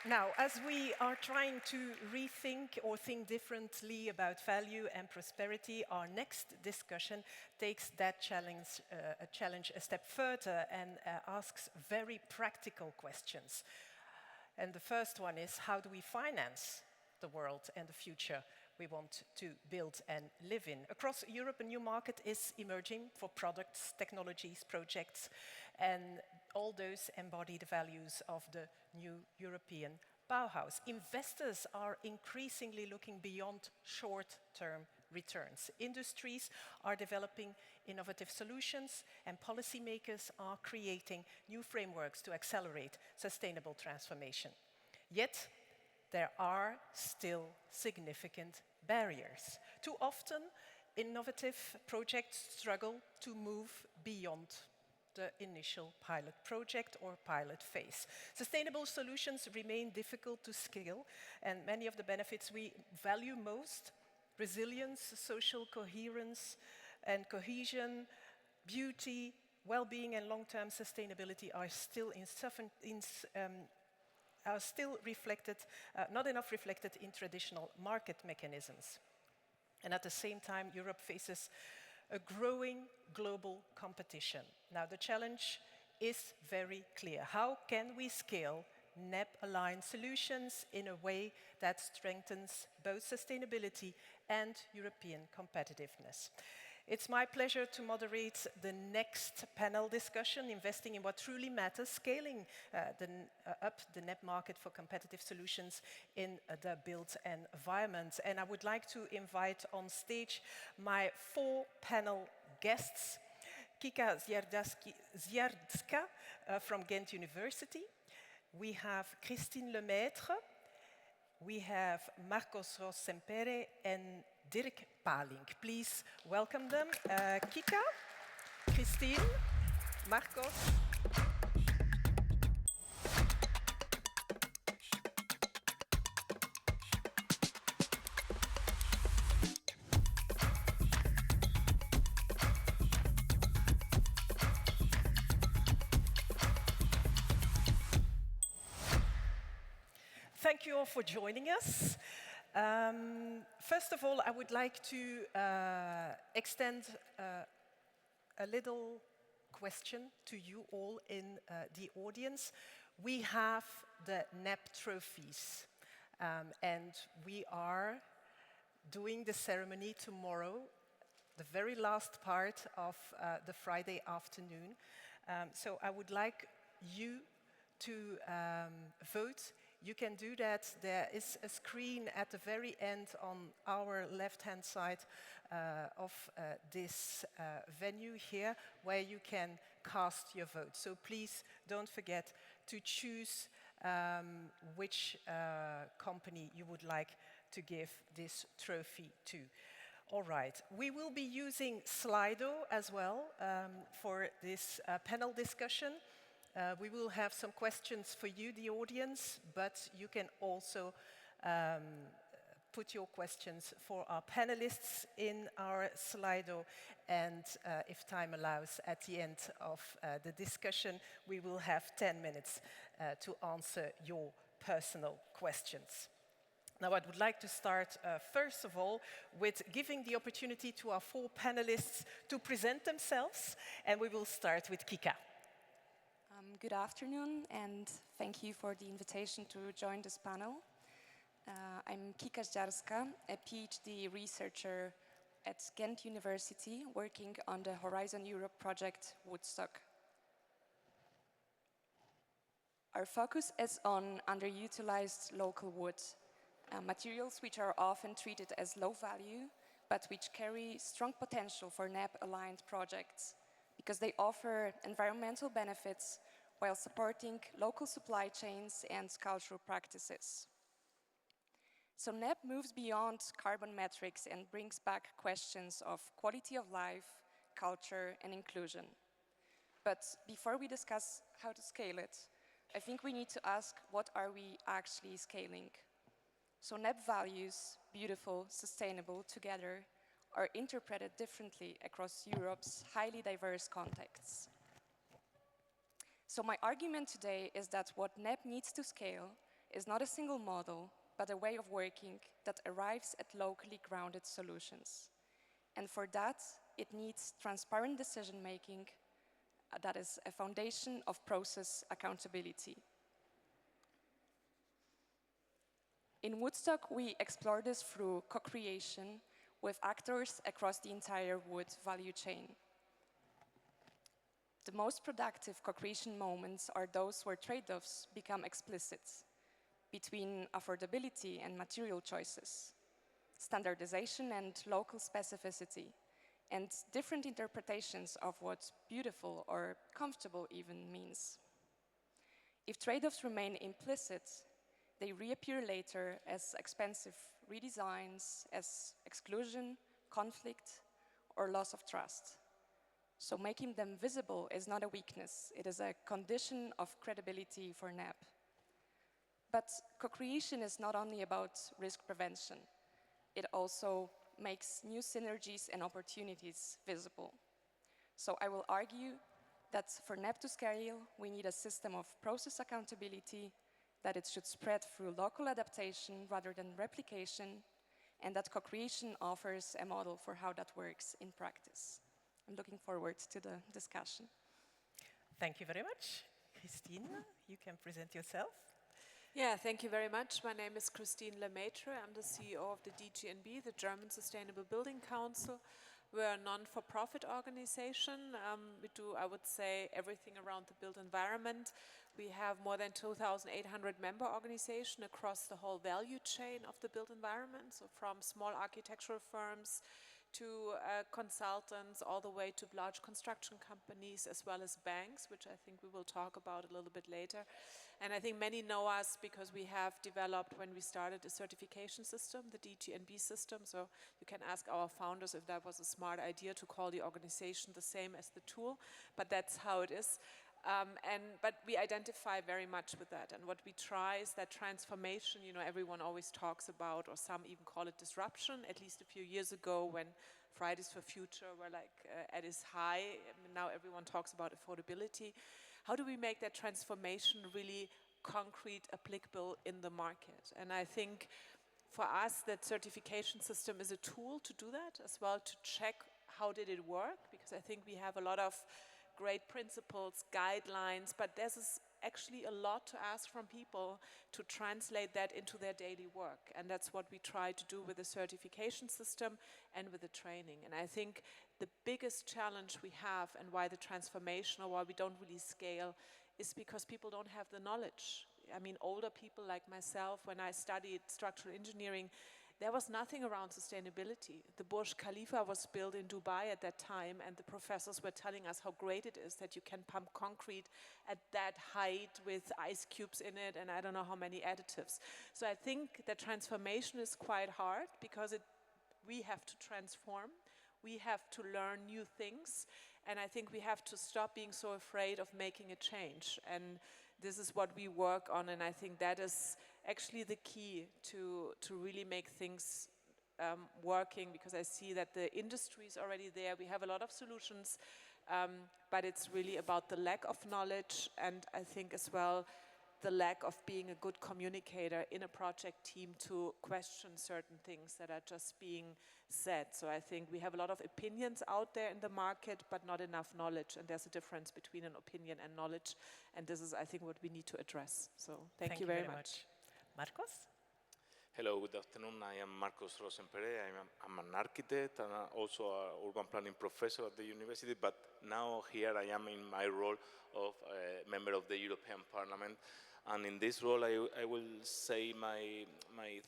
Now, as we are trying to rethink or think differently about value and prosperity, our next discussion takes that challenge a step further and asks very practical questions. And the first one is, how do we finance the world and the future we want to build and live in? Across Europe, a new market is emerging for products, technologies, projects, and all those embody the values of the new European Bauhaus. Investors are increasingly looking beyond short-term returns. Industries are developing innovative solutions, and policymakers are creating new frameworks to accelerate sustainable transformation. Yet, there are still significant barriers. Too often, innovative projects struggle to move beyond the initial pilot project or pilot phase. Sustainable solutions remain difficult to scale, and many of the benefits we value most, resilience, social coherence and cohesion, beauty, well-being and long-term sustainability are still reflected, not enough reflected in traditional market mechanisms. And at the same time, Europe faces a growing global competition. Now, the challenge is very clear. How can we scale NEB-aligned solutions in a way that strengthens both sustainability and European competitiveness? It's my pleasure to moderate the next panel discussion, Investing in What Truly Matters, Scaling up the NEB market for competitive solutions in the built environment. And I would like to invite on stage my four panel guests, Kika Zjardska from Ghent University. We have Christine Lemaitre, we have Marcos Rossempere and Dirk Palink. Please welcome them. Kika, Christine, Marcos. Thank you all for joining us. First of all, I would like to extend a little question to you all in the audience. We have the NEB trophies, and we are doing the ceremony tomorrow, the very last part of the Friday afternoon. So I would like you to vote. You can do that. There is a screen at the very end on our left-hand side of this venue here where you can cast your vote. So please don't forget to choose which company you would like to give this trophy to. All right, we will be using Slido as well for this panel discussion. We will have some questions for you, the audience, but you can also put your questions for our panelists in our Slido. And if time allows, at the end of the discussion, we will have 10 minutes to answer your personal questions. Now, I would like to start, first of all, with giving the opportunity to our four panelists to present themselves, and we will start with Kika. Good afternoon, and thank you for the invitation to join this panel. I'm Kika Zjardska, a PhD researcher at Ghent University, working on the Horizon Europe project Woodstock. Our focus is on underutilized local wood, materials which are often treated as low value, but which carry strong potential for NEB-aligned projects, because they offer environmental benefits while supporting local supply chains and cultural practices. So NEB moves beyond carbon metrics and brings back questions of quality of life, culture, and inclusion. But before we discuss how to scale it, I think we need to ask, what are we actually scaling? So NEB values, beautiful, sustainable, together, are interpreted differently across Europe's highly diverse contexts. So my argument today is that what NEB needs to scale is not a single model, but a way of working that arrives at locally grounded solutions. And for that, it needs transparent decision-making that is a foundation of process accountability. In Woodstock, we explore this through co-creation with actors across the entire wood value chain. The most productive co-creation moments are those where trade-offs become explicit between affordability and material choices, standardization and local specificity, and different interpretations of what beautiful or comfortable even means. If trade-offs remain implicit, they reappear later as expensive redesigns, as exclusion, conflict, or loss of trust. So making them visible is not a weakness, it is a condition of credibility for NEB. But co-creation is not only about risk prevention, it also makes new synergies and opportunities visible. So I will argue that for NEB to scale, we need a system of process accountability, that it should spread through local adaptation rather than replication, and that co-creation offers a model for how that works in practice. I'm looking forward to the discussion. Thank you very much. Christine, you can present yourself. Yeah, thank you very much. My name is Christine Lemaitre. I'm the CEO of the DGNB, the German Sustainable Building Council. We're a non-for-profit organization. We do, I would say, everything around the built environment. We have more than 2,800 member organizations across the whole value chain of the built environment, so from small architectural firms to consultants, all the way to large construction companies, as well as banks, which I think we will talk about a little bit later. And I think many know us because we have developed, when we started, a certification system, the DGNB system. So you can ask our founders if that was a smart idea to call the organization the same as the tool, but that's how it is. But we identify very much with that. And what we try is that transformation, you know, everyone always talks about, or some even call it disruption. At least a few years ago, when Fridays for Future were like at its high, now everyone talks about affordability. How do we make that transformation really concrete, applicable in the market? And I think for us, that certification system is a tool to do that as well, to check how did it work, because I think we have a lot of great principles, guidelines, but there's actually a lot to ask from people to translate that into their daily work. And that's what we try to do with the certification system and with the training. And I think the biggest challenge we have, and why the transformation, or why we don't really scale, is because people don't have the knowledge. I mean, older people like myself, when I studied structural engineering, there was nothing around sustainability. The Burj Khalifa was built in Dubai at that time, and the professors were telling us how great it is that you can pump concrete at that height with ice cubes in it, and I don't know how many additives. So I think the transformation is quite hard, because we have to transform. We have to learn new things, and I think we have to stop being so afraid of making a change. And this is what we work on, and I think that is actually the key to really make things working, because I see that the industry is already there. We have a lot of solutions, but it's really about the lack of knowledge, and I think as well the lack of being a good communicator in a project team to question certain things that are just being said. So I think we have a lot of opinions out there in the market, but not enough knowledge, and there's a difference between an opinion and knowledge, and this is, I think, what we need to address. So thank you very much. Marcos? Hello, good afternoon. I am Marcos Rosenpere. I'm an architect and also an urban planning professor at the university, but now here I am in my role of a member of the European Parliament. And in this role, I will say my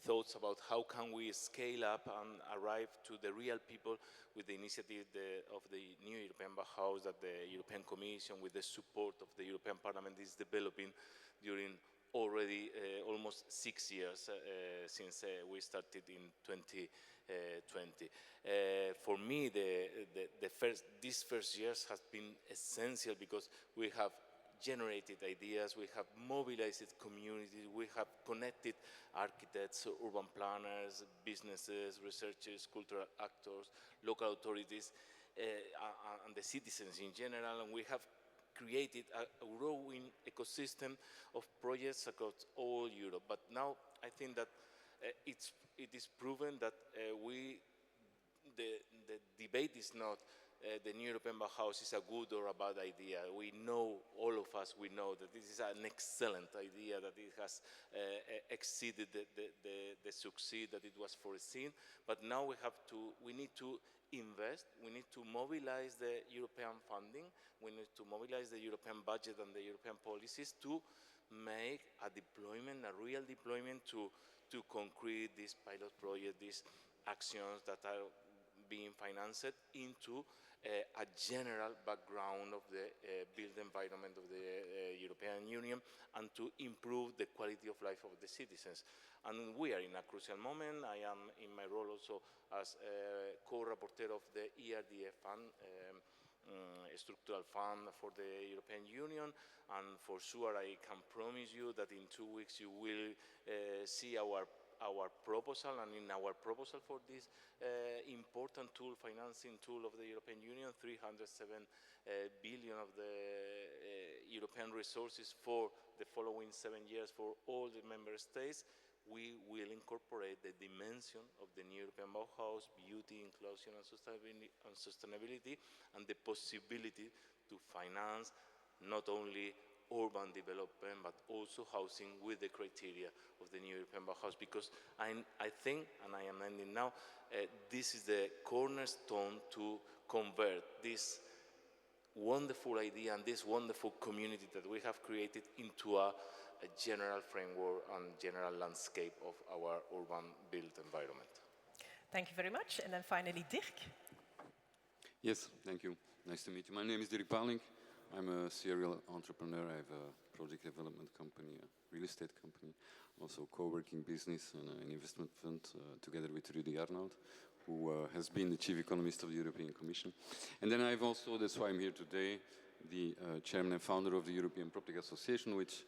thoughts about how can we scale up and arrive to the real people with the initiative of the new European Bauhaus that the European Commission, with the support of the European Parliament, is developing during already almost 6 years since we started in 2020. For me, these first years has been essential, because we have generated ideas, we have mobilized communities, we have connected architects, urban planners, businesses, researchers, cultural actors, local authorities, and the citizens in general, and we have created a growing ecosystem of projects across all Europe. But now I think that it is proven that the debate is not the new European Bauhaus is a good or a bad idea. We know, all of us, we know that this is an excellent idea, that it has exceeded the success that it was foreseen. But now we need to invest, we need to mobilize the European funding, we need to mobilize the European budget and the European policies to make a deployment, a real deployment to concrete this pilot project, these actions that are being financed into a general background of the built environment of the European Union and to improve the quality of life of the citizens. And we are in a crucial moment. I am in my role also as co-rapporteur of the ERDF fund, structural fund for the European Union, and for sure I can promise you that in 2 weeks you will see our proposal, and in our proposal for this important tool, financing tool of the European Union, 307 billion of the European resources for the following 7 years for all the member states, we will incorporate the dimension of the new European Bauhaus, beauty, inclusion, and sustainability, and the possibility to finance not only urban development, but also housing with the criteria of the new European Bauhaus, because I think, and I am ending now, this is the cornerstone to convert this wonderful idea and this wonderful community that we have created into a general framework and general landscape of our urban built environment. Thank you very much. And then finally, Dirk. Yes, thank you. Nice to meet you. My name is Dirk Paling. I'm a serial entrepreneur. I have a project development company, a real estate company, also a co-working business and an investment fund together with Rudy Arnold, who has been the chief economist of the European Commission. And then I've also, that's why I'm here today, the chairman and founder of the European PropTech Association, which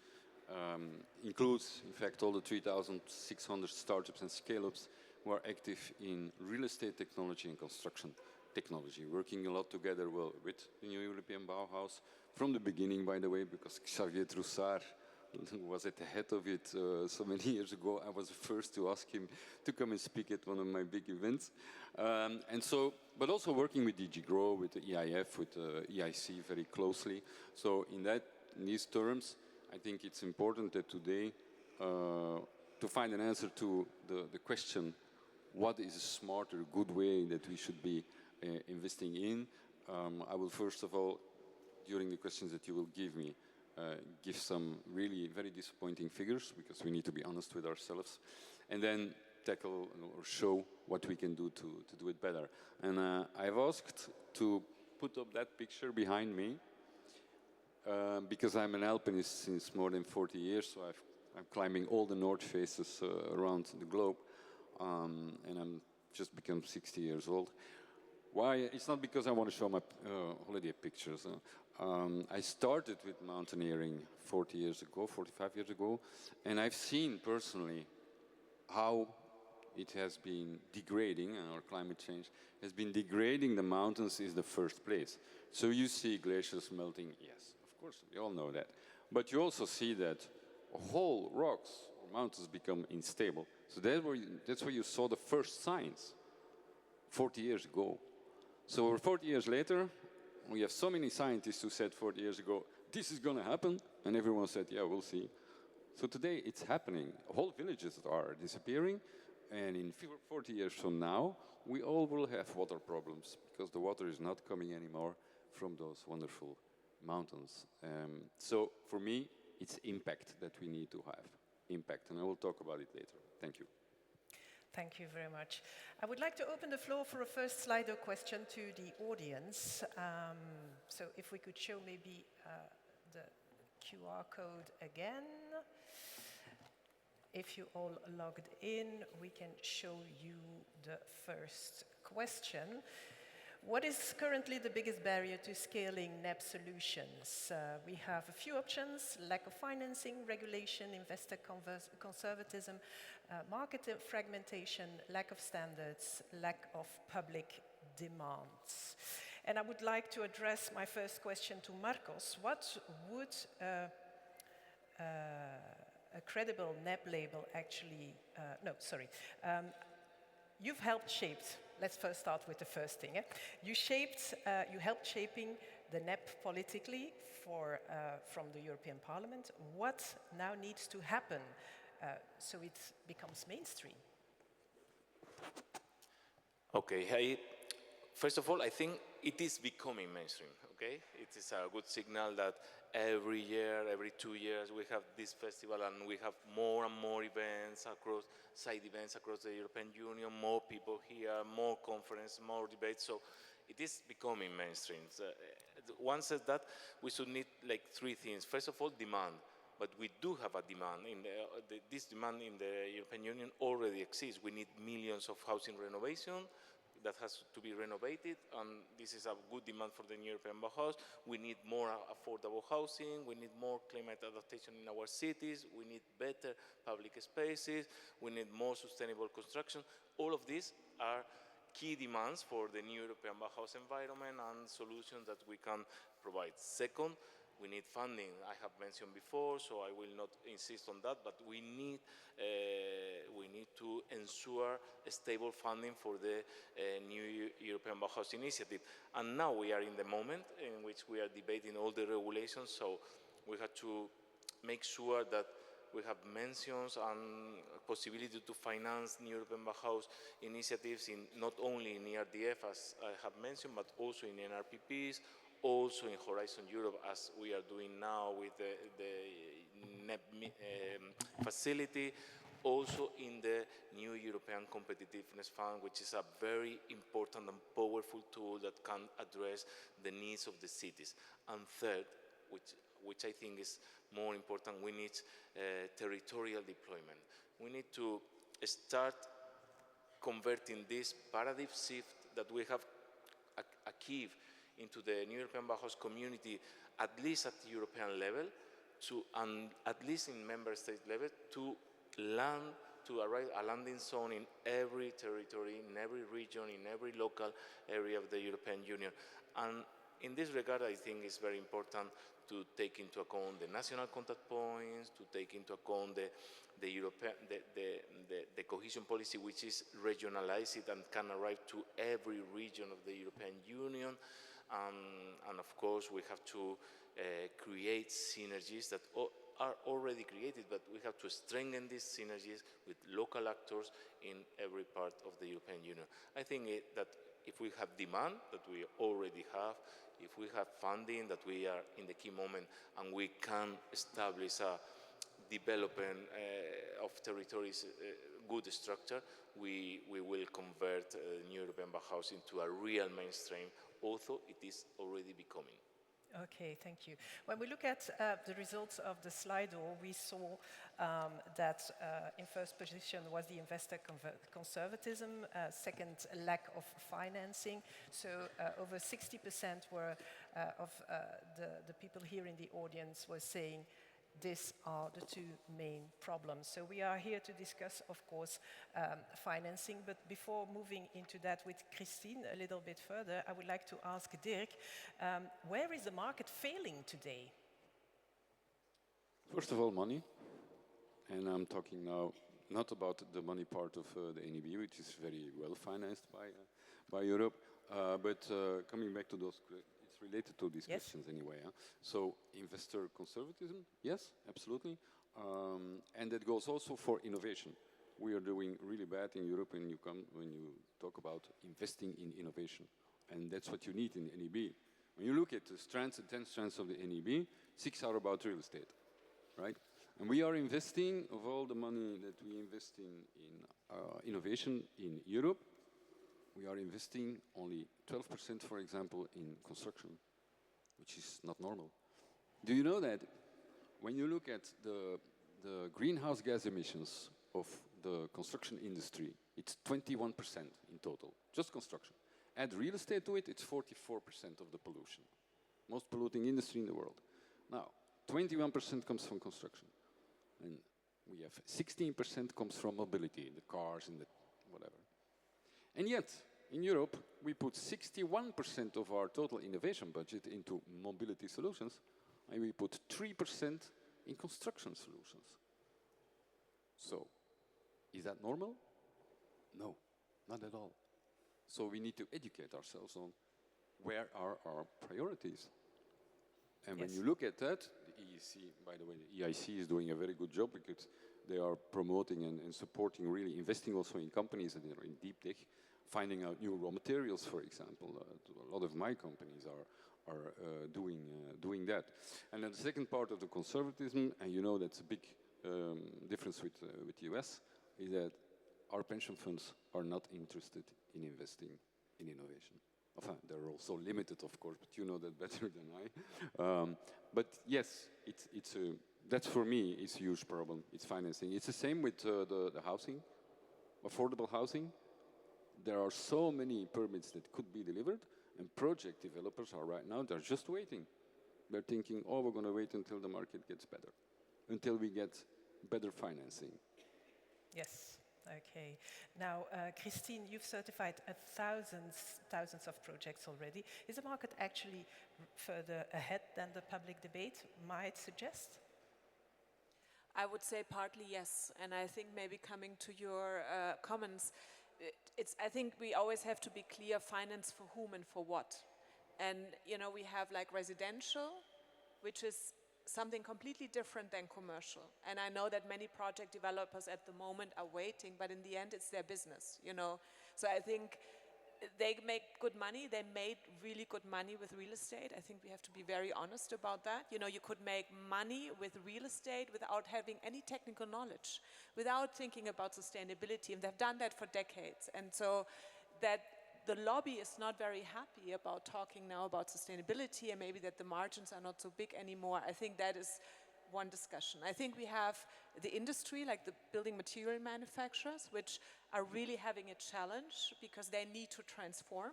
includes, in fact, all the 3,600 startups and scale-ups who are active in real estate technology and construction technology, working a lot together with the new European Bauhaus from the beginning, by the way, because Xavier Troussard was at the head of it so many years ago. I was the first to ask him to come and speak at one of my big events. And so, but also working with DG Grow, with the EIF, with the EIC very closely. So in these terms, I think it's important that today to find an answer to the question, what is a smarter, good way that we should be investing in? I will first of all, during the questions that you will give me, give some really very disappointing figures, because we need to be honest with ourselves, and then tackle or show what we can do to do it better. And I've asked to put up that picture behind me, because I'm an alpinist since more than 40 years, so I'm climbing all the north faces around the globe, and I'm just become 60 years old. Why? It's not because I want to show my holiday pictures. I started with mountaineering 40 years ago, 45 years ago, and I've seen personally how it has been degrading, and our climate change has been degrading the mountains in the first place. So you see glaciers melting, yes, of course, we all know that. But you also see that whole rocks, mountains become unstable. So that's where you saw the first signs 40 years ago. So 40 years later, we have so many scientists who said 40 years ago, this is going to happen, and everyone said, yeah, we'll see. So today it's happening. Whole villages are disappearing, and in 40 years from now, we all will have water problems, because the water is not coming anymore from those wonderful mountains. So for me, it's impact that we need to have. Impact, and I will talk about it later. Thank you. Thank you very much. I would like to open the floor for a first Slido question to the audience. So if we could show maybe the QR code again. If you all logged in, we can show you the first question. What is currently the biggest barrier to scaling NEB solutions? We have a few options: lack of financing, regulation, investor conservatism, market fragmentation, lack of standards, lack of public demands. And I would like to address my first question to Marcos. What would a credible NEB label actually, no, sorry. You've helped shaped, let's first start with the first thing. You helped shaping the NEB politically from the European Parliament. What now needs to happen so it becomes mainstream? Okay, first of all, I think it is becoming mainstream, okay? It is a good signal that every year, every 2 years, we have this festival and we have more and more events across, side events across the European Union, more people here, more conferences, more debates, so it is becoming mainstream. One says that we should need like 3 things. First of all, demand. But we do have a demand. This demand in the European Union already exists. We need millions of housing renovation that has to be renovated, and this is a good demand for the European Bauhaus. We need more affordable housing. We need more climate adaptation in our cities. We need better public spaces. We need more sustainable construction. All of these are key demands for the new European Bauhaus environment and solutions that we can provide. Second, we need funding. I have mentioned before, so I will not insist on that, but we need to ensure a stable funding for the new European Bauhaus initiative. And now we are in the moment in which we are debating all the regulations, so we have to make sure that we have mentions and possibility to finance new European Bauhaus initiatives in not only in ERDF, as I have mentioned, but also in NRPPs, also in Horizon Europe, as we are doing now with the NEB facility, also in the new European Competitiveness Fund, which is a very important and powerful tool that can address the needs of the cities. And third, which I think is more important, we need territorial deployment. We need to start converting this paradigm shift that we have achieved into the new European Bauhaus community, at least at the European level, and at least in member state level, to arrive a landing zone in every territory, in every region, in every local area of the European Union. And in this regard, I think it's very important to take into account the national contact points, to take into account the cohesion policy, which is regionalized and can arrive to every region of the European Union. And of course, we have to create synergies that are already created, but we have to strengthen these synergies with local actors in every part of the European Union. I think that if we have demand, that we already have, if we have funding, that we are in the key moment, and we can establish a development of territories good structure, we will convert new European Bauhaus into a real mainstream, although it is already becoming. Okay, thank you. When we look at the results of the Slido, we saw that in first position was the investor conservatism, second, lack of financing. So over 60% of the people here in the audience were saying these are the 2 main problems. So we are here to discuss, of course, financing, but before moving into that with Christine a little bit further, I would like to ask Dirk, where is the market failing today? First of all, money. And I'm talking now not about the money part of the NEB, which is very well financed by Europe, but coming back to those related to these questions anyway. So investor conservatism, yes, absolutely. And that goes also for innovation. We are doing really bad in Europe when you talk about investing in innovation. And that's what you need in NEB. When you look at the strands, the 10 strands of the NEB, 6 are about real estate, right? And we are investing, of all the money that we invest in innovation in Europe, we are investing only 12%, for example, in construction, which is not normal. Do you know that when you look at the greenhouse gas emissions of the construction industry, it's 21% in total, just construction. Add real estate to it, it's 44% of the pollution. Most polluting industry in the world. Now, 21% comes from construction. And we have 16% comes from mobility, the cars and the whatever. And yet, in Europe, we put 61% of our total innovation budget into mobility solutions, and we put 3% in construction solutions. So, is that normal? No, not at all. So we need to educate ourselves on where are our priorities. And when you look at that, the EEC, by the way, the EIC is doing a very good job because they are promoting and supporting, really investing also in companies that are in deep tech, finding out new raw materials, for example. A lot of my companies are doing that. And then the second part of the conservatism, and you know that's a big difference with the US, is that our pension funds are not interested in investing in innovation. Enfin, they're also limited, of course, but you know that better than I. But yes, that's for me, it's a huge problem. It's financing. It's the same with the housing, affordable housing. There are so many permits that could be delivered, and project developers are right now, they're just waiting. They're thinking, oh, we're going to wait until the market gets better, until we get better financing. Yes. Okay. Now, Christine, you've certified thousands of projects already. Is the market actually further ahead than the public debate might suggest? I would say partly yes, and I think maybe coming to your comments, I think we always have to be clear, finance for whom and for what. And you know, we have like residential, which is something completely different than commercial. And I know that many project developers at the moment are waiting, but in the end it's their business, you know. So I think they make good money. They made really good money with real estate. I think we have to be very honest about that. You know, you could make money with real estate without having any technical knowledge, without thinking about sustainability, and they've done that for decades. And so that the lobby is not very happy about talking now about sustainability and maybe that the margins are not so big anymore. I think that is one discussion. I think we have the industry, like the building material manufacturers, which are really having a challenge because they need to transform.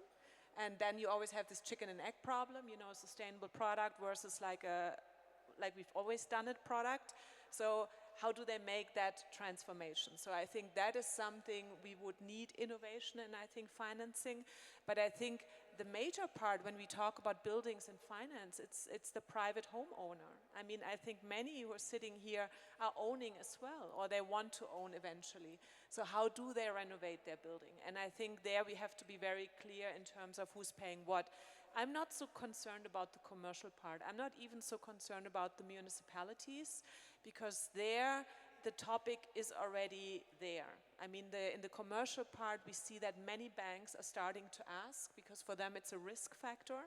And then you always have this chicken and egg problem, you know, a sustainable product versus like we've always done it product. So how do they make that transformation? So I think that is something we would need innovation and I think financing. But I think the major part when we talk about buildings and finance, it's the private homeowner. I mean, I think many who are sitting here are owning as well, or they want to own eventually. So how do they renovate their building? And I think there we have to be very clear in terms of who's paying what. I'm not so concerned about the commercial part. I'm not even so concerned about the municipalities, because there the topic is already there. I mean, in the commercial part, we see that many banks are starting to ask, because for them it's a risk factor.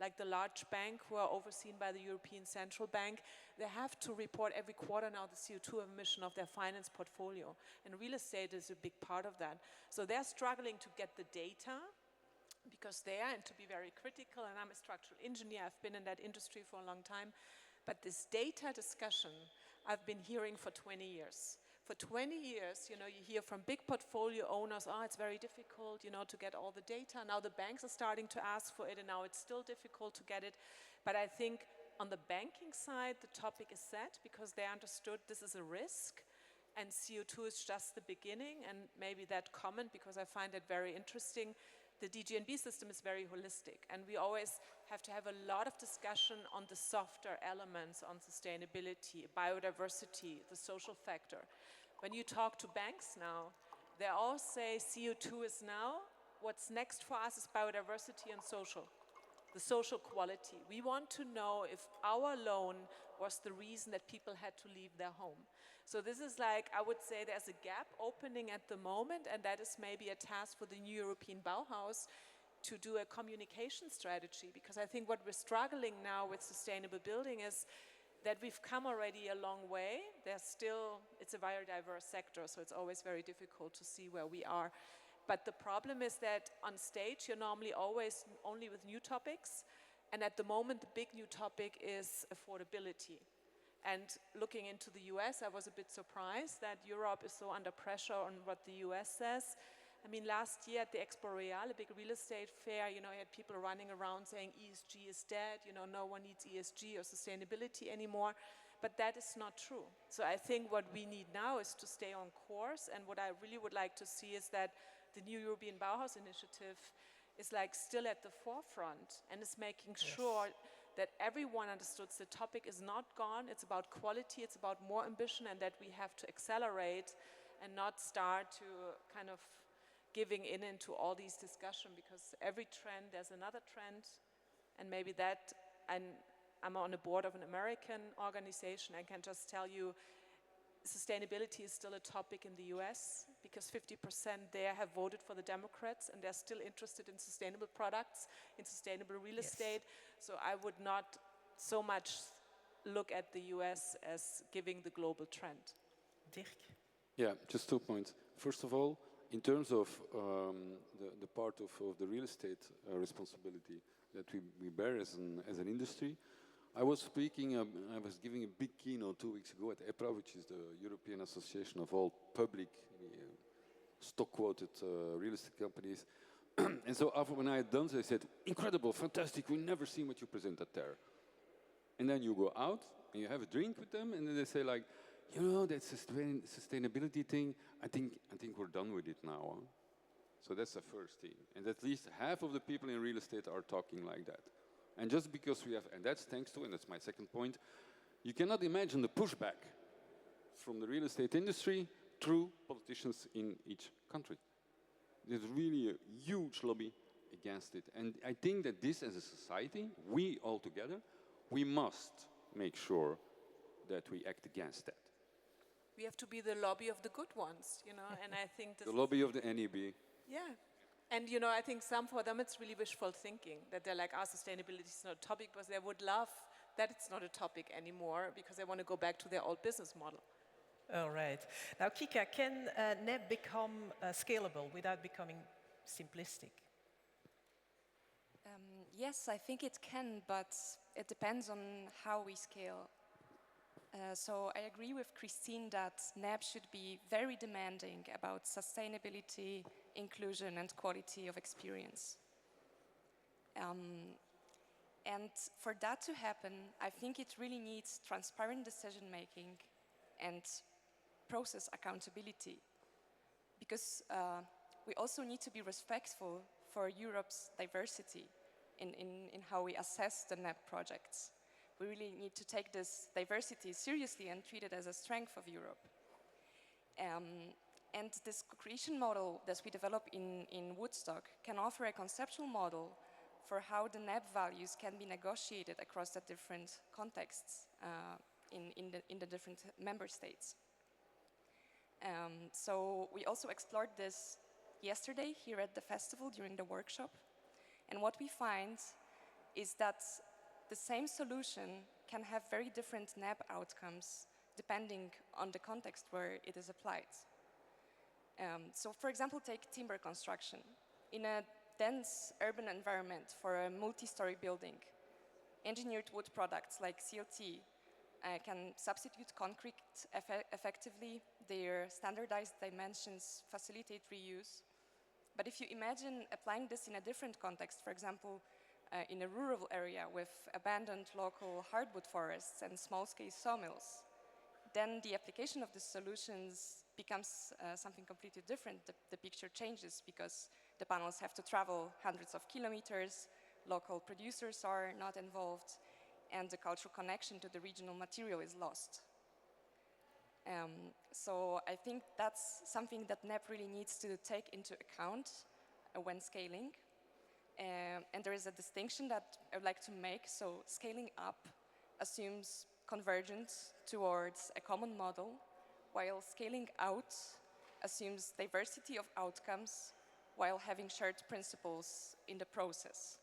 Like the large bank who are overseen by the European Central Bank, they have to report every quarter now the CO2 emission of their finance portfolio. And real estate is a big part of that. So they're struggling to get the data, because they are, and to be very critical, and I'm a structural engineer, I've been in that industry for a long time, but this data discussion I've been hearing for 20 years. For 20 years, you know, you hear from big portfolio owners, oh, it's very difficult, you know, to get all the data. Now the banks are starting to ask for it, and now it's still difficult to get it. But I think on the banking side, the topic is set, because they understood this is a risk, and CO2 is just the beginning. And maybe that comment, because I find it very interesting, the DGNB system is very holistic, and we always have to have a lot of discussion on the softer elements on sustainability, biodiversity, the social factor. When you talk to banks now, they all say CO2 is now, what's next for us is biodiversity and social, the social quality. We want to know if our loan was the reason that people had to leave their home. So this is like, I would say there's a gap opening at the moment, and that is maybe a task for the new European Bauhaus to do a communication strategy, because I think what we're struggling now with sustainable building is that we've come already a long way. There's still, it's a very diverse sector, so it's always very difficult to see where we are. But the problem is that on stage, you're normally always only with new topics, and at the moment, the big new topic is affordability. And looking into the US, I was a bit surprised that Europe is so under pressure on what the US says. I mean, last year at the Expo Real, a big real estate fair, you know, you had people running around saying ESG is dead, you know, no one needs ESG or sustainability anymore. But that is not true. So I think what we need now is to stay on course. And what I really would like to see is that the new European Bauhaus initiative is like still at the forefront and is making sure that everyone understood the topic is not gone, it's about quality, it's about more ambition, and that we have to accelerate and not start to kind of giving in into all these discussions, because every trend, there's another trend, and maybe that, and I'm on the board of an American organization, I can just tell you, sustainability is still a topic in the US, because 50% there have voted for the Democrats, and they're still interested in sustainable products, in sustainable real estate. So I would not so much look at the US as giving the global trend. Dirk? Yeah, just 2 points. First of all, in terms of the part of the real estate responsibility that we bear as an industry, I was speaking, I was giving a big keynote 2 weeks ago at EPRA, which is the European Association of all public stock-quoted real estate companies. And so after when I had done so, I said, incredible, fantastic, we've never seen what you presented there. And then you go out and you have a drink with them, and then they say like, you know, that sustainability thing, I think we're done with it now. Huh? So that's the first thing. And at least half of the people in real estate are talking like that. And just because we have, and that's thanks to, and that's my second point, you cannot imagine the pushback from the real estate industry through politicians in each country. There's really a huge lobby against it. And I think that this as a society, we all together, we must make sure that we act against that. We have to be the lobby of the good ones, you know, and I think this the lobby of the NEB. Yeah. And, you know, I think for them it's really wishful thinking, that they're like, sustainability is not a topic, because they would love that it's not a topic anymore, because they want to go back to their old business model. All right. Now, Kika, can NEB become scalable without becoming simplistic? Yes, I think it can, but it depends on how we scale. So I agree with Christine that NEB should be very demanding about sustainability, inclusion, and quality of experience. And for that to happen, I think it really needs transparent decision-making and process accountability, because we also need to be respectful for Europe's diversity in how we assess the NEB projects. We really need to take this diversity seriously and treat it as a strength of Europe. And this co-creation model that we develop in Woodstock can offer a conceptual model for how the NEB values can be negotiated across the different contexts in the different member states. So we also explored this yesterday here at the festival during the workshop. And what we find is that the same solution can have very different NEB outcomes depending on the context where it is applied. So for example, take timber construction. In a dense urban environment for a multi-story building, engineered wood products like CLT can substitute concrete effectively. Their standardized dimensions facilitate reuse. But if you imagine applying this in a different context, for example, in a rural area with abandoned local hardwood forests and small-scale sawmills, then the application of the solutions becomes something completely different. The picture changes because the panels have to travel hundreds of kilometers, local producers are not involved, and the cultural connection to the regional material is lost. So I think that's something that NEB really needs to take into account when scaling. And there is a distinction that I would like to make. So scaling up assumes convergence towards a common model, while scaling out assumes diversity of outcomes while having shared principles in the process.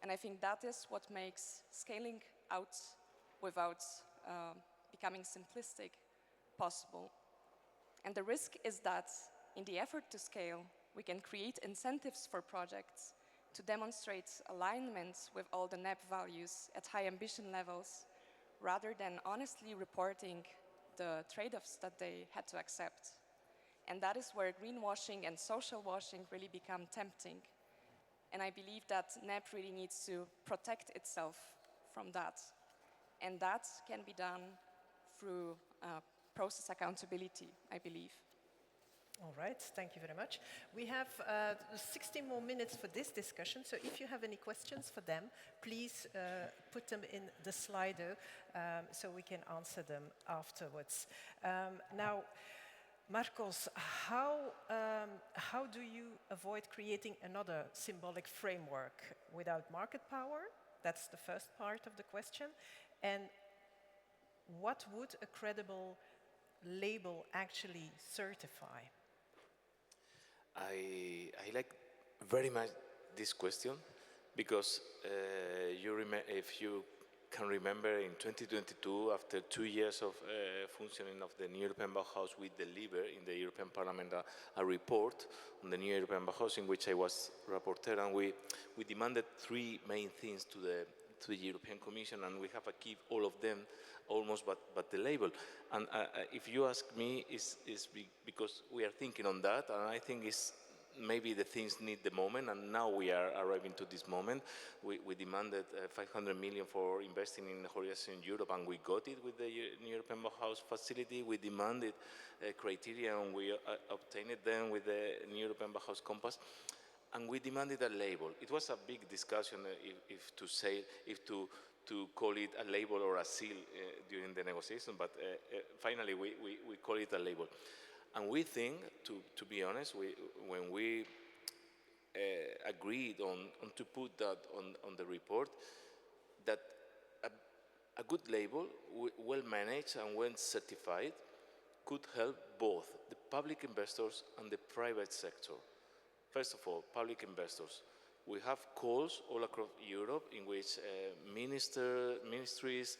And I think that is what makes scaling out without becoming simplistic possible. And the risk is that in the effort to scale, we can create incentives for projects to demonstrate alignment with all the NEB values at high ambition levels, rather than honestly reporting the trade-offs that they had to accept. And that is where greenwashing and social washing really become tempting. And I believe that NEB really needs to protect itself from that. And that can be done through process accountability, I believe. All right, thank you very much. We have 60 more minutes for this discussion, so if you have any questions for them, please put them in the Slido so we can answer them afterwards. Now, Marcos, how do you avoid creating another symbolic framework without market power? That's the first part of the question. And what would a credible label actually certify? I like very much this question because if you can remember in 2022, after 2 years of functioning of the new European Bauhaus, we delivered in the European Parliament a report on the new European Bauhaus in which I was rapporteur, and we demanded 3 main things to the European Commission, and we have achieved all of them almost, but the label. And if you ask me, is because we are thinking on that, and I think it's maybe the things need the moment, and now we are arriving to this moment. We demanded 500 million for investing in Horizon Europe, and we got it with the new European Bauhaus facility. We demanded criteria, and we obtained them with the new European Bauhaus Compass. And we demanded a label. It was a big discussion if to call it a label or a seal during the negotiation, but finally we call it a label. And we think, to be honest, when we agreed on to put that on the report, that a good label, well managed and well certified, could help both the public investors and the private sector. First of all, public investors. We have calls all across Europe in which ministries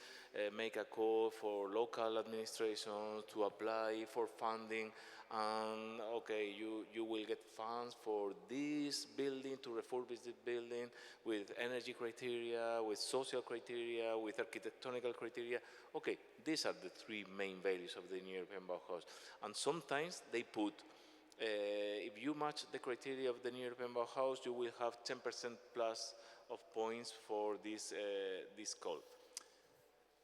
make a call for local administration to apply for funding, and okay, you will get funds for this building, to refurbish this building with energy criteria, with social criteria, with architectonical criteria. Okay, these are the 3 main values of the new European Bauhaus. And sometimes they put if you match the criteria of the new European Bauhaus, you will have 10% plus of points for this call.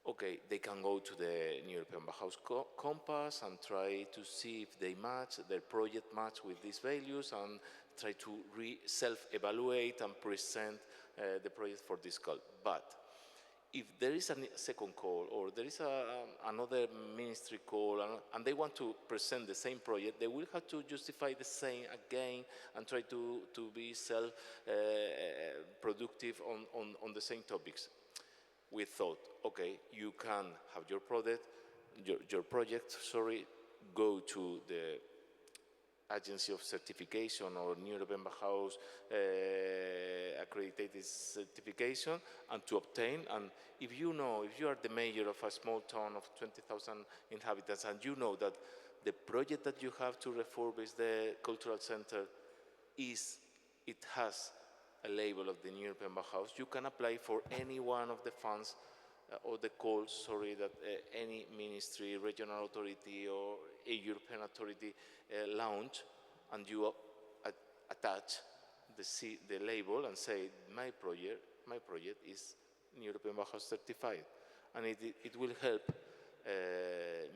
Okay, they can go to the new European Bauhaus Compass and try to see if they match, their project match with these values, and try to self-evaluate and present the project for this call. But if there is a second call, or there is another ministry call, and they want to present the same project, they will have to justify the same again and try to be self-productive on the same topics. We thought, okay, you can have your project, go to the agency of certification or new European Bauhaus accredited certification, and to obtain. And if you are the mayor of a small town of 20,000 inhabitants, and you know that the project that you have to refurbish the cultural center has a label of the new European Bauhaus, you can apply for any one of the funds or the calls, that any ministry, regional authority, or a European authority launch, and you attach the label and say, my project is European Bauhaus certified. And it will help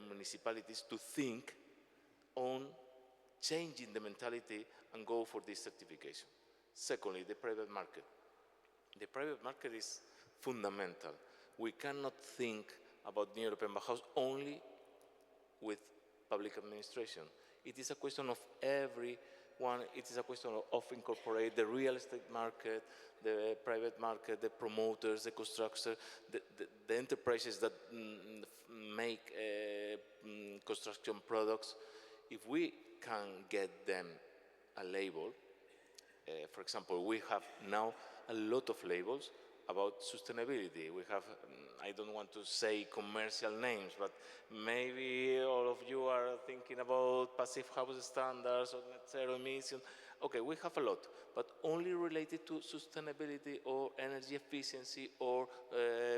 municipalities to think on changing the mentality and go for this certification. Secondly, the private market. The private market is fundamental. We cannot think about the European Bauhaus only with public administration. It is a question of everyone. It is a question of incorporate the real estate market, the private market, the promoters, the constructors, the enterprises that make construction products. If we can get them a label, for example, we have now a lot of labels about sustainability. We have, I don't want to say commercial names, but maybe all of you are thinking about passive house standards or net zero emission. Okay, we have a lot, but only related to sustainability or energy efficiency or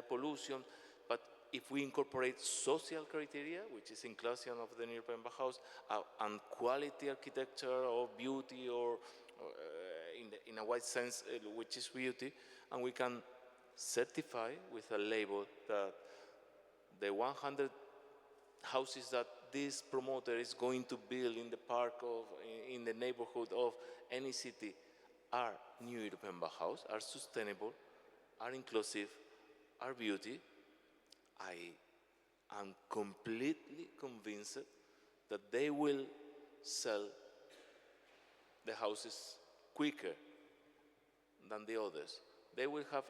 pollution. But if we incorporate social criteria, which is inclusion of the European Bauhaus, and quality architecture or beauty, or in a wide sense, which is beauty, and we can certify with a label that the 100 houses that this promoter is going to build in the park of, in the neighborhood of any city are new European Bauhaus, are sustainable, are inclusive, are beauty, I am completely convinced that they will sell the houses quicker than the others. They will have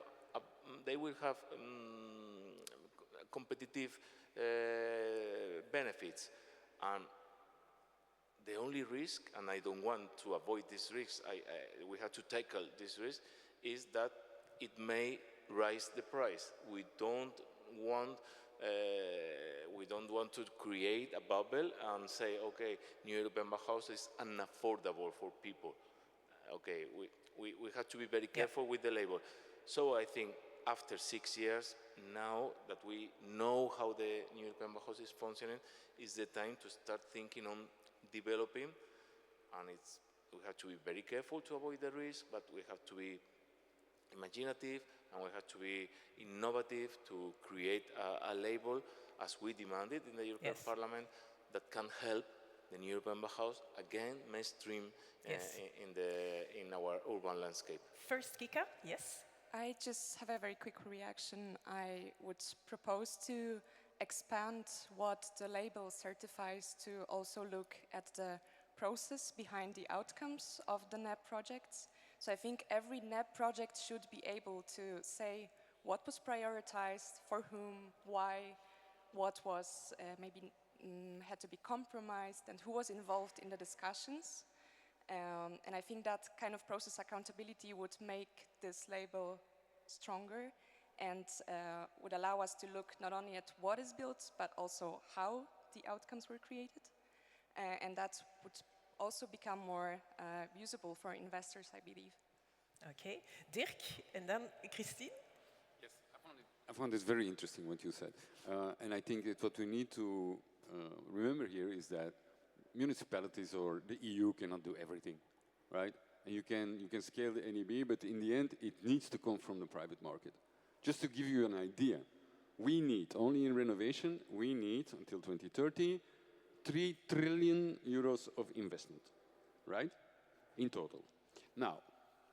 competitive benefits, and the only risk, and I don't want to avoid this risk, we have to tackle this risk, is that it may raise the price. We don't want to create a bubble and say, okay, New European Bauhaus is unaffordable for people. Okay, we have to be very careful with the label. So I think after 6 years, now that we know how the New European Bauhaus is functioning, is the time to start thinking on developing, and we have to be very careful to avoid the risk, but we have to be imaginative, and we have to be innovative to create a label, as we demanded in the European Parliament, that can help the New European Bauhaus again mainstream in our urban landscape. First, Kika, yes. I just have a very quick reaction. I would propose to expand what the label certifies to also look at the process behind the outcomes of the NEB projects. So I think every NEB project should be able to say what was prioritized, for whom, why, what was maybe had to be compromised, and who was involved in the discussions. And I think that kind of process accountability would make this label stronger and would allow us to look not only at what is built, but also how the outcomes were created. And that would also become more usable for investors, I believe. Okay, Dirk, and then Christine. Yes, I found it very interesting what you said. And I think that what we need to remember here is that municipalities or the EU cannot do everything, right? And you can scale the NEB, but in the end, it needs to come from the private market. Just to give you an idea, we need, only in renovation, we need, until 2030, 3 trillion euros of investment, right? In total. Now,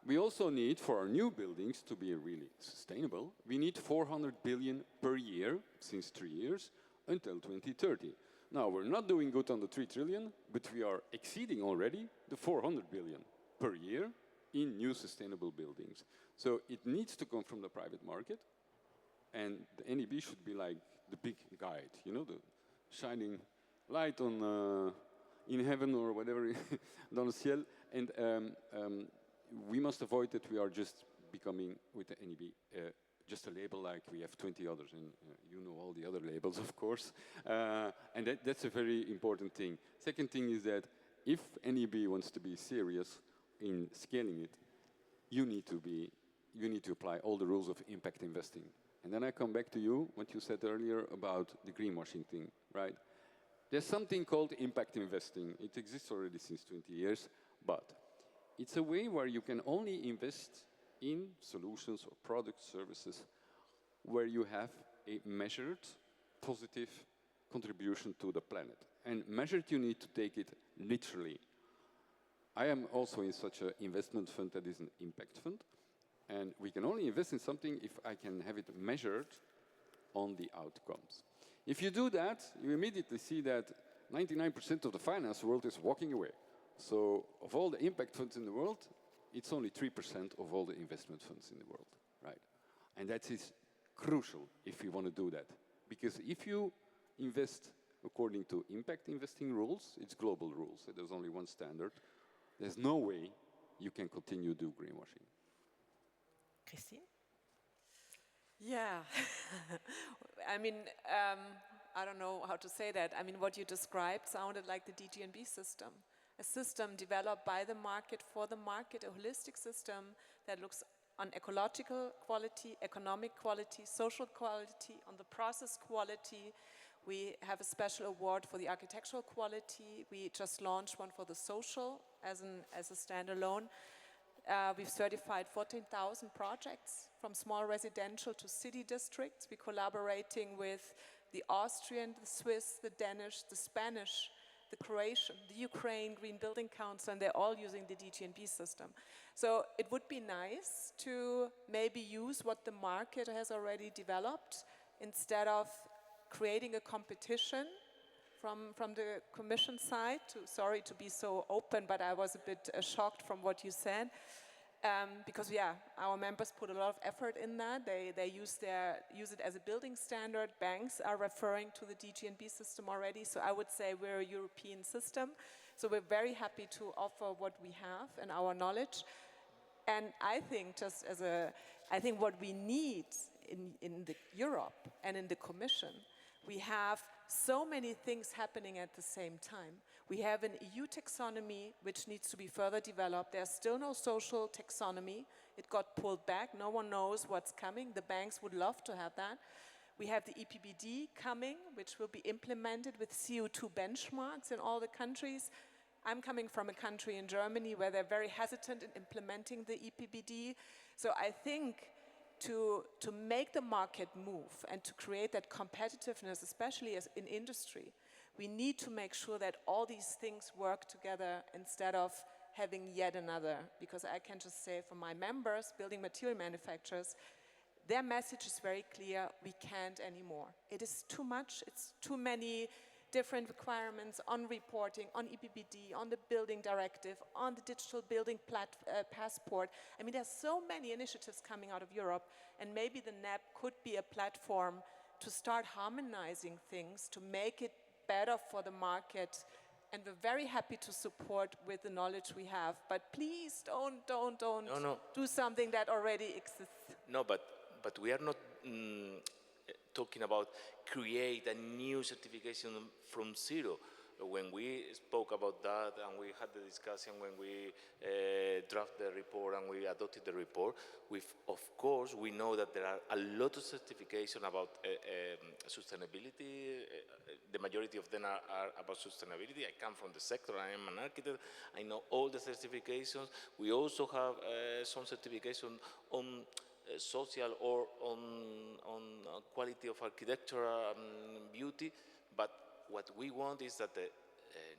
we also need, for our new buildings to be really sustainable, we need 400 billion per year, since 3 years, until 2030. Now, we're not doing good on the 3 trillion, but we are exceeding already the 400 billion per year in new sustainable buildings. So it needs to come from the private market, and the NEB should be like the big guide, you know, the shining light on in heaven or whatever, dans le ciel. And we must avoid that we are just becoming, with the NEB, just a label like we have 20 others, and you know all the other labels, of course. And that's a very important thing. Second thing is that if NEB wants to be serious in scaling it, you need to apply all the rules of impact investing. And then I come back to you, what you said earlier about the greenwashing thing, right? There's something called impact investing. It exists already since 20 years, but it's a way where you can only invest in solutions or product services where you have a measured positive contribution to the planet. And measured, you need to take it literally. I am also in such an investment fund that is an impact fund, and we can only invest in something if I can have it measured on the outcomes. If you do that, you immediately see that 99% of the finance world is walking away. So of all the impact funds in the world, it's only 3% of all the investment funds in the world, right? And that is crucial if you want to do that. Because if you invest according to impact investing rules, it's global rules. So there's only one standard. There's no way you can continue to do greenwashing. Christine? Yeah, I mean, I don't know how to say that. I mean, what you described sounded like the DGNB system, a system developed by the market for the market, a holistic system that looks on ecological quality, economic quality, social quality, on the process quality. We have a special award for the architectural quality. We just launched one for the social as a standalone. We've certified 14,000 projects from small residential to city districts. We're collaborating with the Austrian, the Swiss, the Danish, the Spanish, the Croatian, the Ukraine Green Building Council, and they're all using the DGNB system. So it would be nice to maybe use what the market has already developed instead of creating a competition from the Commission side. Sorry to be so open, but I was a bit shocked from what you said. Because yeah, our members put a lot of effort in that. They use it as a building standard. Banks are referring to the DGNB system already. So I would say we're a European system. So we're very happy to offer what we have and our knowledge. And I think I think what we need in Europe and in the Commission, we have so many things happening at the same time. We have an EU taxonomy which needs to be further developed. There's still no social taxonomy. It got pulled back. No one knows what's coming. The banks would love to have that. We have the EPBD coming, which will be implemented with CO2 benchmarks in all the countries. I'm coming from a country in Germany where they're very hesitant in implementing the EPBD. So I think to make the market move and to create that competitiveness, especially as in industry, we need to make sure that all these things work together instead of having yet another. Because I can just say for my members, building material manufacturers, their message is very clear: we can't anymore. It is too much, it's too many different requirements on reporting, on EPBD, on the building directive, on the digital building passport. I mean, there's so many initiatives coming out of Europe, and maybe the NEB could be a platform to start harmonizing things, to make it better for the market. And we're very happy to support with the knowledge we have. But please don't do something that already exists. No, but we are not talking about create a new certification from zero. When we spoke about that and we had the discussion when we drafted the report and we adopted the report, of course we know that there are a lot of certification about sustainability. The majority of them are about sustainability. I come from the sector, I am an architect, I know all the certifications. We also have some certification on social or on quality of architecture beauty, but what we want is that the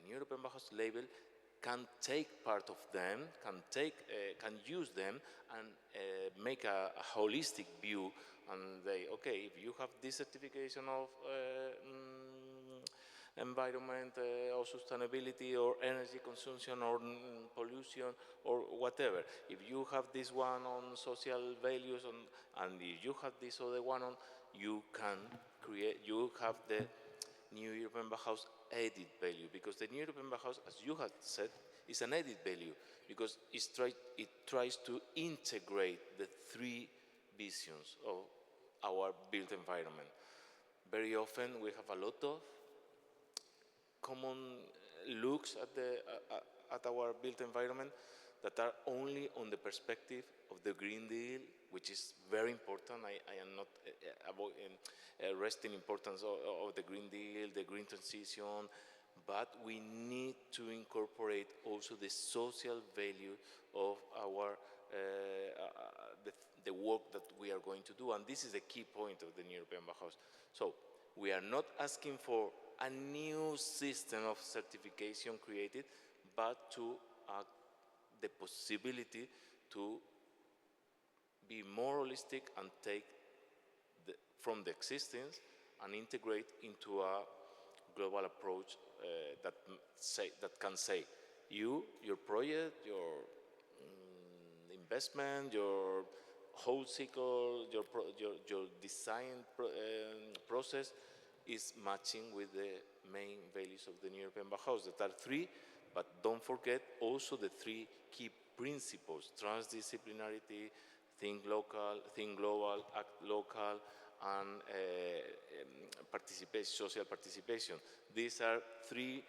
New European Bauhaus label can take part of them, can use them and make a holistic view. And okay, if you have this certification of environment or sustainability or energy consumption or pollution or whatever, if you have this one on social values and if you have this other one on, you can create, you have the New European Bauhaus added value, because the New European Bauhaus, as you have said, is an added value because it tries to integrate the three visions of our built environment. Very often we have a lot of common looks at our built environment that are only on the perspective of the Green Deal, which is very important. I am not resting importance of the Green Deal, the green transition, but we need to incorporate also the social value of our the work that we are going to do, and this is the key point of the New European Bauhaus. So we are not asking for a new system of certification created, but to the possibility to be more holistic and take from the existing and integrate into a global approach that can say your project, your investment, your whole cycle, your design process is matching with the main values of the New European Bauhaus. That are three, but don't forget also the three key principles: transdisciplinarity, think local, think global, act local, and social participation. These are three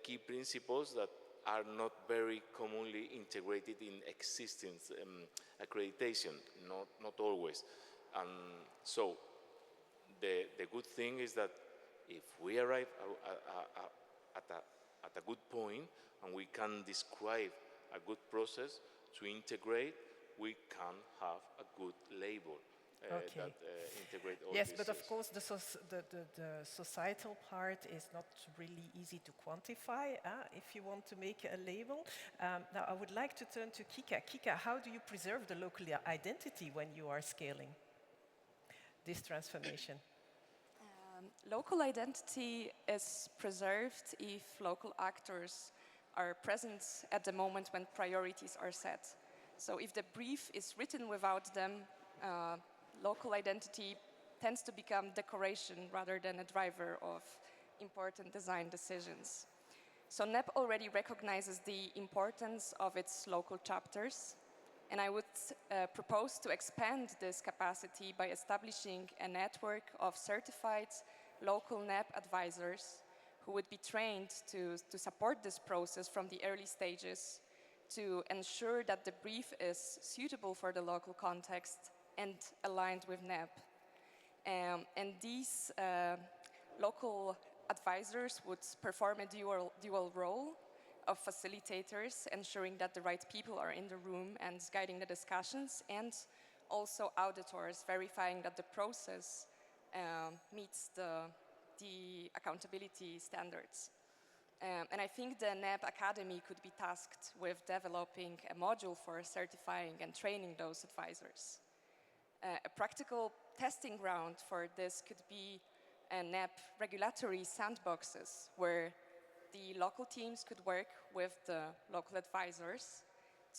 key principles that are not very commonly integrated in existing accreditation, not always. And so the good thing is that if we arrive at a good point and we can describe a good process to integrate, we can have a good label. Okay. that integrate all Yes, these but of issues. course the societal part is not really easy to quantify if you want to make a label. Now I would like to turn to Kika. Kika, how do you preserve the local identity when you are scaling this transformation? Local identity is preserved if local actors are present at the moment when priorities are set. So if the brief is written without them, local identity tends to become decoration rather than a driver of important design decisions. So NEB already recognizes the importance of its local chapters, and I would propose to expand this capacity by establishing a network of certified local NEB advisors who would be trained to support this process from the early stages to ensure that the brief is suitable for the local context and aligned with NEB. And these local advisors would perform a dual role of facilitators, ensuring that the right people are in the room and guiding the discussions, and also auditors, verifying that the process meets the accountability standards. And I think the NEB Academy could be tasked with developing a module for certifying and training those advisors. A practical testing ground for this could be NEB regulatory sandboxes, where the local teams could work with the local advisors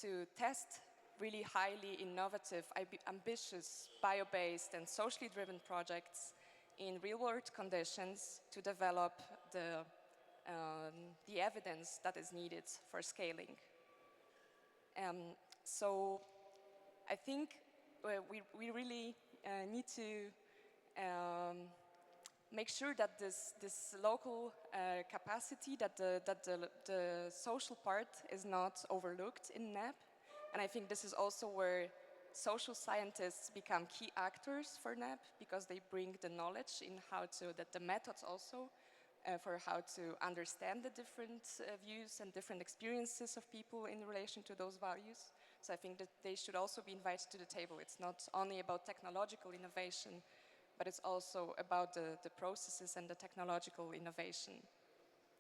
to test really highly innovative, ambitious, bio-based and socially driven projects in real-world conditions to develop the evidence that is needed for scaling. So I think we really need to make sure that this local capacity, that the social part is not overlooked in NEB. And I think this is also where social scientists become key actors for NEB, because they bring the knowledge in how to, that the methods also, for how to understand the different views and different experiences of people in relation to those values. So I think that they should also be invited to the table. It's not only about technological innovation, but it's also about the processes and the technological innovation.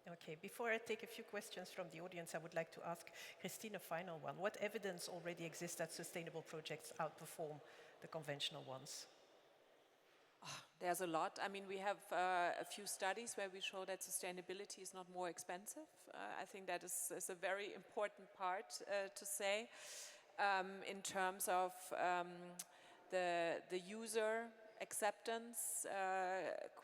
Okay, before I take a few questions from the audience, I would like to ask Christine a final one. What evidence already exists that sustainable projects outperform the conventional ones? There's a lot. I mean, we have a few studies where we show that sustainability is not more expensive. I think that is a very important part to say in terms of the user acceptance,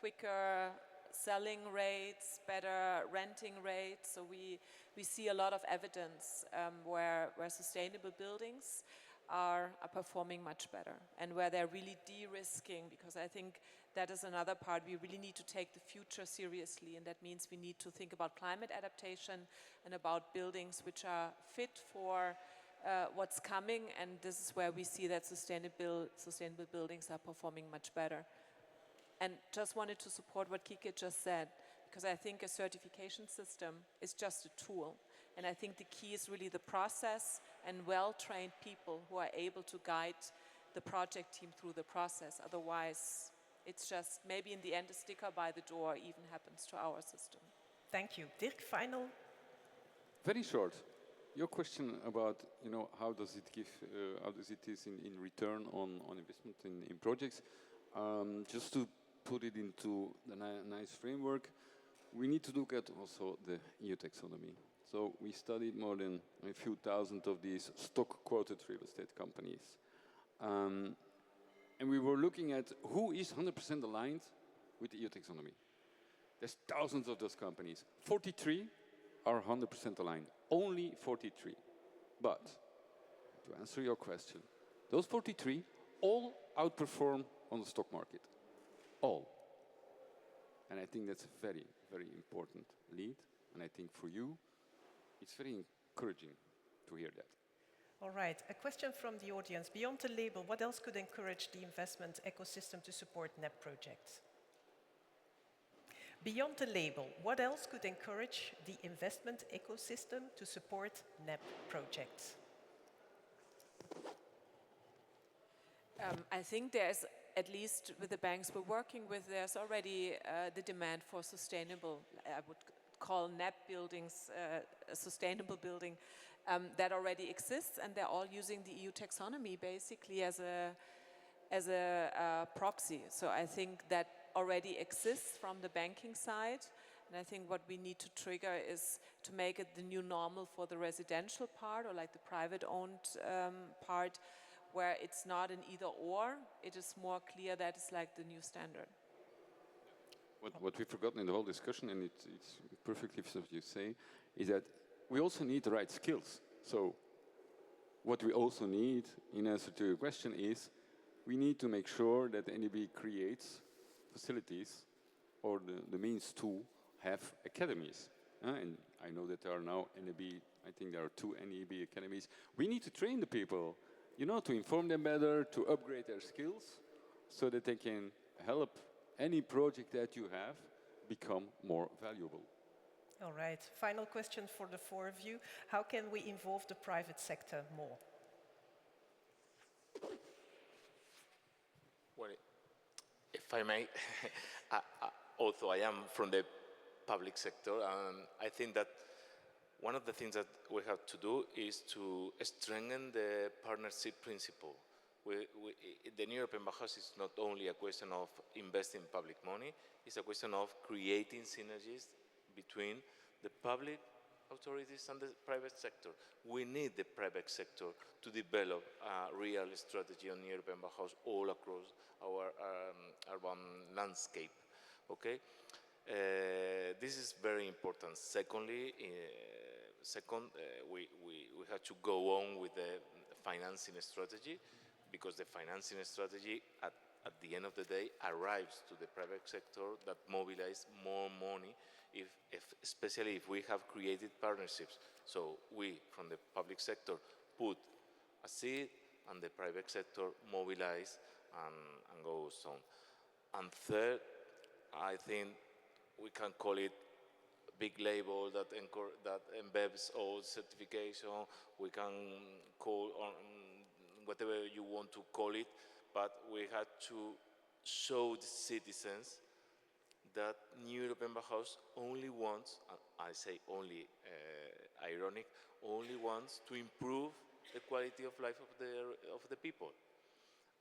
quicker selling rates, better renting rates. So we see a lot of evidence where sustainable buildings are performing much better, and where they're really de-risking, because I think that is another part. We really need to take the future seriously, and that means we need to think about climate adaptation and about buildings which are fit for what's coming, and this is where we see that sustainable buildings are performing much better. And just wanted to support what Kike just said, because I think a certification system is just a tool. And I think the key is really the process and well-trained people who are able to guide the project team through the process. Otherwise, it's just maybe in the end a sticker by the door even happens to our system. Thank you. Dirk, final? Very short. Your question about, how does it give, how does it is in return on investment in projects? Just to put it into the nice framework, we need to look at also the EU taxonomy. So we studied more than a few thousand of these stock-quoted real estate companies. And we were looking at who is 100% aligned with the EU taxonomy. There's thousands of those companies. 43 are 100% aligned. Only 43. But, to answer your question, those 43 all outperform on the stock market. All. And I think that's a very, very important lead. And I think for you, it's very encouraging to hear that. All right, a question from the audience. Beyond the label, what else could encourage the investment ecosystem to support NEB projects? Beyond the label, what else could encourage the investment ecosystem to support NEB projects? I think there's, at least with the banks we're working with, there's already the demand for sustainable, I would call NEB buildings, a sustainable building, that already exists, and they're all using the EU taxonomy basically as a proxy. So I think that already exists from the banking side, and I think what we need to trigger is to make it the new normal for the residential part, or like the private-owned part, where it's not an either-or. It is more clear that it's like the new standard. What we've forgotten in the whole discussion, and it's perfectly what you say, is that we also need the right skills. So what we also need, in answer to your question, is we need to make sure that the NEB creates facilities or the means to have academies. And I know that there are now NEB, I think there are 2 NEB academies. We need to train the people, you know, to inform them better, to upgrade their skills, so that they can help any project that you have become more valuable. All right, final question for the 4 of you. How can we involve the private sector more? Well, if I may, although I am from the public sector, and I think that one of the things that we have to do is to strengthen the partnership principle. The new European Bauhaus is not only a question of investing public money, it's a question of creating synergies between the public authorities and the private sector. We need the private sector to develop a real strategy on European Bauhaus all across our urban landscape. Okay, this is very important. Secondly, we have to go on with the financing strategy, because the financing strategy at the end of the day arrives to the private sector that mobilize more money, especially if we have created partnerships. So we, from the public sector, put a seed, and the private sector mobilize and goes on. And third, I think we can call it big label that embeds all certification. We can call on whatever you want to call it, but we had to show the citizens that New European Bauhaus only wants, I say only ironic, only wants to improve the quality of life of the people.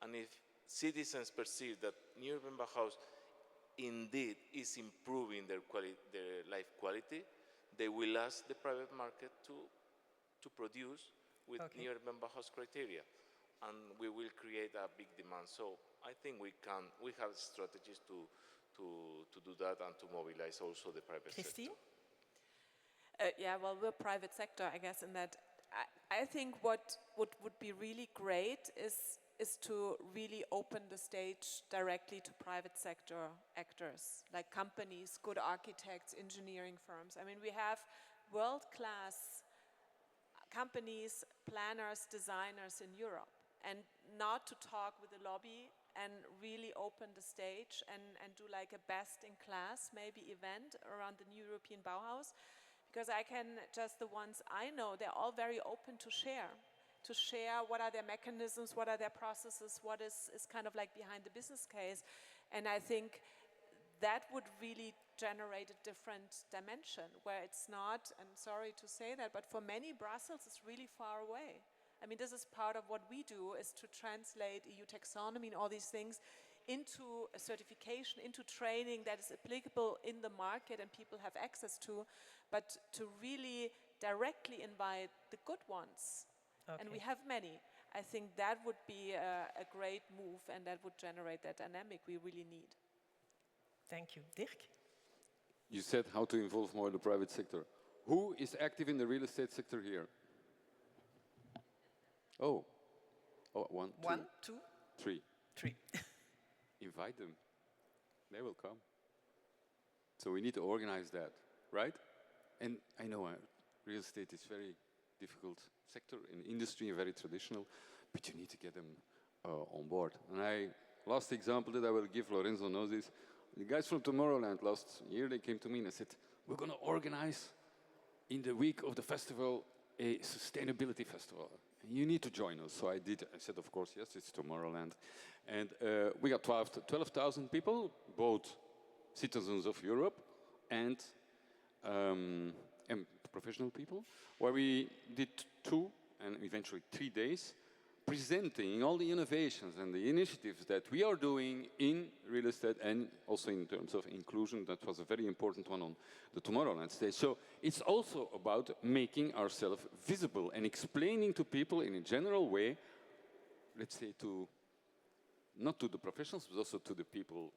And if citizens perceive that New European Bauhaus indeed is improving their life quality, they will ask the private market to produce with New European Bauhaus criteria, and we will create a big demand. So I think we have strategies to do that and to mobilize also the private Christine? sector. Yeah, well, we're private sector, I guess, in that I think what would be really great is to really open the stage directly to private sector actors, like companies, good architects, engineering firms. I mean, we have world-class companies, planners, designers in Europe, and not to talk with the lobby and really open the stage and do like a best-in-class maybe event around the new European Bauhaus, because I can, just the ones I know, they're all very open to share what are their mechanisms, what are their processes, what is kind of like behind the business case. And I think that would really generate a different dimension, where it's not, I'm sorry to say that, but for many, Brussels is really far away. I mean, this is part of what we do, is to translate EU taxonomy and all these things into a certification, into training that is applicable in the market and people have access to, but to really directly invite the good ones. And we have many. I think that would be a great move, and that would generate that dynamic we really need. Thank you. Dirk? You said how to involve more the private sector. Who is active in the real estate sector here? Oh, 1, 2, 1, 2, 3. 3. Invite them. They will come. So we need to organize that, right? And I know real estate is very difficult sector in industry, very traditional, but you need to get them on board. And last example that I will give, Lorenzo knows this, the guys from Tomorrowland last year, they came to me and I said, we're going to organize in the week of the festival a sustainability festival. you need to join us. So I did. I said, of course, yes, it's Tomorrowland. And we got 12,000 people, both citizens of Europe and professional people, where we did 2 and eventually 3 days presenting all the innovations and the initiatives that we are doing in real estate and also in terms of inclusion. That was a very important one on the Tomorrowland stage. So it's also about making ourselves visible and explaining to people in a general way, let's say not to the professionals, but also to the people,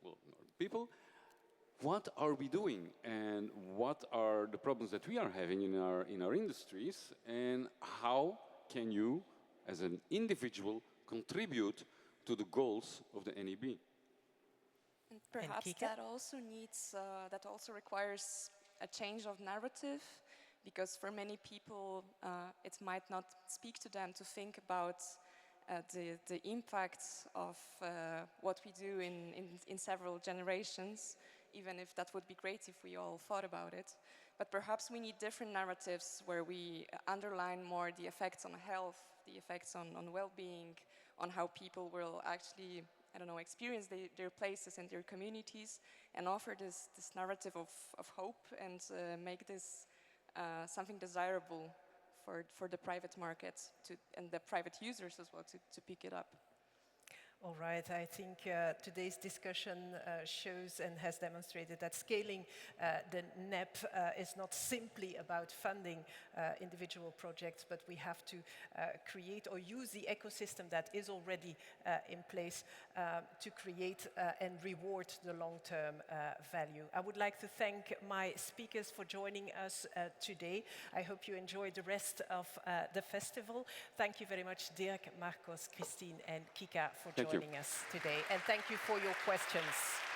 what are we doing and what are the problems that we are having in our industries, and how can you as an individual contribute to the goals of the NEB. And perhaps that also requires a change of narrative, because for many people it might not speak to them to think about the impacts of what we do in several generations, even if that would be great if we all thought about it. But perhaps we need different narratives where we underline more the effects on health, the effects on well-being, on how people will actually, I don't know, experience their places and their communities, and offer this narrative of hope and make this something desirable for the private market and the private users as well to pick it up. All right, I think today's discussion shows and has demonstrated that scaling the NEB is not simply about funding individual projects, but we have to create or use the ecosystem that is already in place to create and reward the long-term value. I would like to thank my speakers for joining us today. I hope you enjoyed the rest of the festival. Thank you very much, Dirk, Marcos, Christine, and Kika for joining us today, and thank you for your questions.